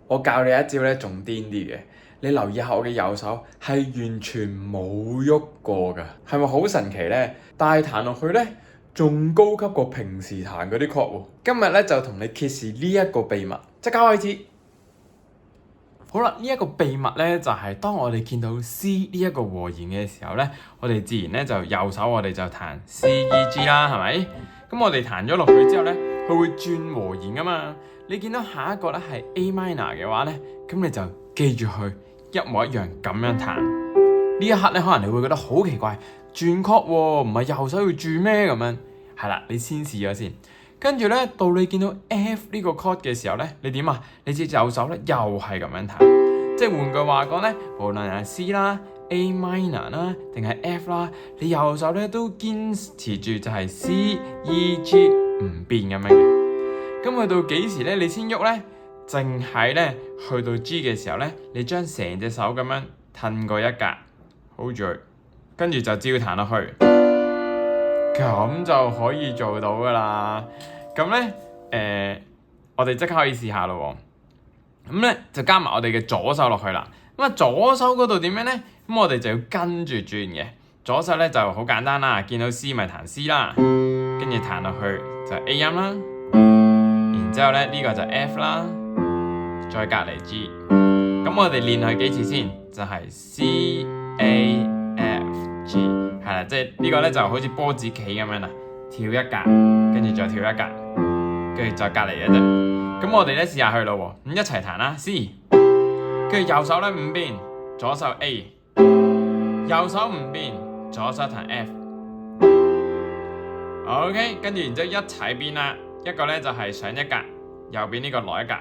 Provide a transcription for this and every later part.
我教你一招咧，仲癲啲嘅。你留意下我嘅右手係完全冇喐過㗎，係咪好神奇呢？但係彈落去呢，仲高級過平時彈嗰啲 chord 喎。今日咧就同你揭示呢一個秘密，即刻開始。好啦，呢一個秘密咧就係當我哋見到 C 呢一個和弦嘅時候咧，我哋自然咧就右手我哋就彈 C E G 啦，係咪？咁我哋彈咗落去之後咧，佢會轉和弦㗎嘛。你見到下一個咧係 A minor 嘅話咧，咁你就記住佢一模一樣咁樣彈。呢一刻咧，可能你會覺得好奇怪，轉曲喎，唔係右手要轉咩咁樣？係啦，你先試咗先。跟住咧，到你見到 F 呢個 chord 嘅時候咧，你點啊？你隻右手咧又係咁樣彈，即係換句話講咧，無論係 C 啦、A minor 啦，定係 F 啦，你右手咧都堅持住就係 C、E、G 唔變咁樣嘅。咁去到幾時咧？你先喐咧？淨係咧去到 G 嘅時候咧，你將成隻手咁樣褪過一格 ，hold 住，跟住就照彈落去，咁就可以做到噶啦。咁咧，我哋即刻可以試下咯喎。咁咧就加埋我哋嘅左手落去啦。咁啊，左手嗰度點樣咧？咁我哋就要跟住轉嘅。左手咧就好簡單啦，見到 C 咪彈 C 啦，跟住彈落去就 A 音啦。然之後咧呢個就 F 啦，再隔離 G。咁我哋練佢幾次先？就係 C A F G， 係啦，即係呢個咧就好似波子棋咁樣啦，跳一格，跟住再跳一格，跟住再隔離一隻。咁我哋咧試下去咯喎，咁一齊彈啦 C， 跟住右手咧唔變，左手 A， 右手唔變，左手彈 F。OK， 跟住然之後一齊變啦。一個咧就係上一格，右邊呢個落一格，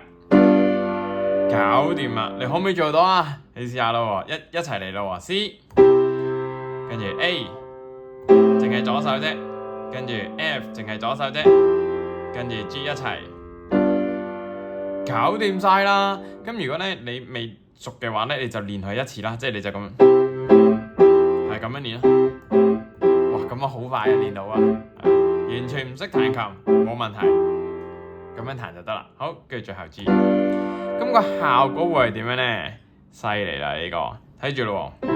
搞掂啦！你可唔可以做到啊？你試下咯喎，一齊嚟咯喎 ，C， 跟住 A， 淨係左手啫，跟住 F 淨係左手啫，跟住 G 一齊，搞掂晒啦！咁如果咧你未熟嘅話咧，你就練佢一次啦，即係你就咁樣，係咁樣練啦。哇，咁啊好快啊練到啊！完全唔識彈琴冇問題，咁樣彈就得啦。好，跟住最後 G， 咁個效果會係點樣呢？犀利啦呢個，睇住咯喎。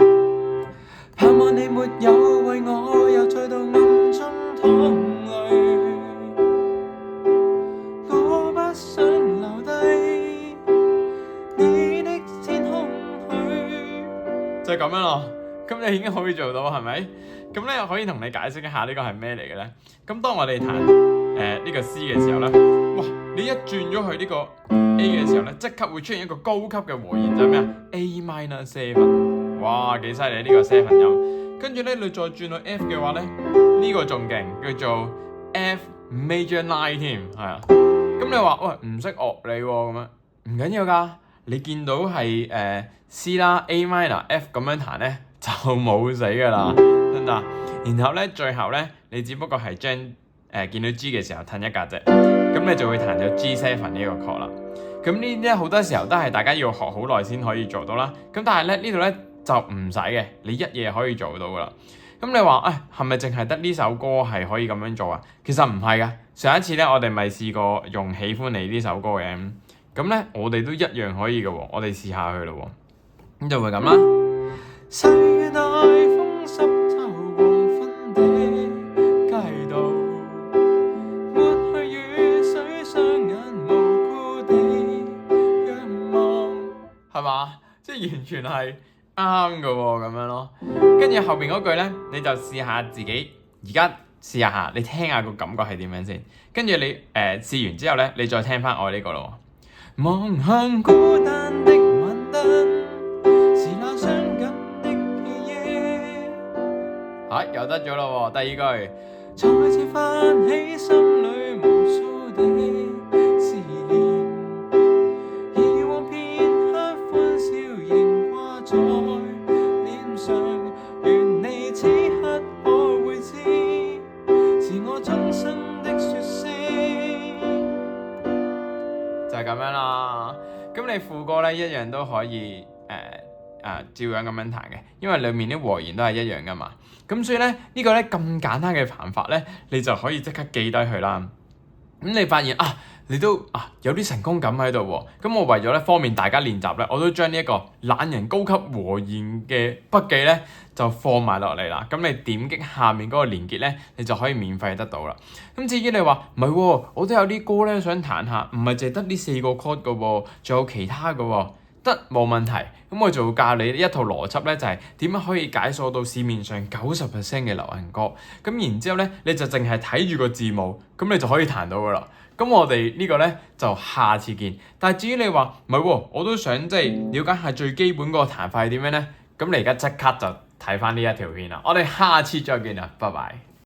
盼望你沒有為我又再到暗中淌淚，我不想留低你的天空去，就係咁樣咯。咁你已經可以做到係咪？咁咧可以同你解釋一下呢個係咩嚟嘅咧？咁當我哋彈呢個 C 嘅時候咧，哇！你一轉咗去呢個 A 嘅時候咧，即刻會出現一個高級嘅和弦，就係咩啊 ？A minor 7，哇，幾犀利呢個7音。跟住咧，你再轉到 F 嘅話咧，呢個仲勁，叫做 F major 9添，係啊。咁你話喂唔識樂理喎咁樣，唔緊要㗎。你見到係C 啦、A minor、F 咁樣彈咧，就冇死㗎啦。然後咧，最後咧，你只不過係將見到 G 嘅時候褪一格啫，咁你就會彈咗 G7 呢個 chord 啦。咁呢啲好多時候都係大家要學好耐先可以做到啦。咁但係咧呢度咧就唔使嘅，你一夜可以做到噶啦。咁你話係咪淨係得呢首歌係可以咁樣做啊？其實唔係噶。上一次咧我哋咪試過用喜歡你呢首歌嘅，咁咧我哋都一樣可以嘅喎。我哋試下去咯喎，咁就會咁啦。世代風濕透黃昏的街道，抹去雨水，雙眼無辜地仰望，係嘛？即係完全係啱嘅喎，咁樣咯。跟住後邊嗰句咧，你就試下自己而家試下，你聽下個感覺係點樣先。跟住你試完之後咧，你再聽翻我呢個咯。望向孤單的晚燈，是那傷感的記憶。又得咗咯喎，第二句。再次翻起心裏無數的思念，以往片刻歡笑仍掛在臉上，願你此刻可會知，是我終生的說聲。就係咁樣啦。咁你副歌咧一樣都可以照樣咁樣彈嘅，因為裡面啲和弦都係一樣噶嘛。咁所以咧呢個咧咁簡單嘅彈法咧，你就可以即刻記低佢啦。咁你發現你都有啲成功感喺度喎。咁我為咗咧方便大家練習咧，我都將呢一個懶人高級和弦嘅筆記咧就放埋落嚟啦。咁你點擊下面嗰個連結咧，你就可以免費得到啦。咁至於你話唔係喎，我都有啲歌咧想彈下，唔係淨係得呢4個 chord 嘅喎，仲有其他嘅喎。得，冇問題，咁我就會教你一套邏輯咧，就係點樣可以解鎖到市面上90% 嘅流行歌。咁然之後咧，你就淨係睇住個字母，咁你就可以彈到噶啦。咁我哋呢個咧就下次見。但係至於你話唔係喎，我都想即係了解下最基本嗰個彈法係點樣咧？咁你而家即刻就睇翻呢一條片啦。我哋下次再見啦，拜拜。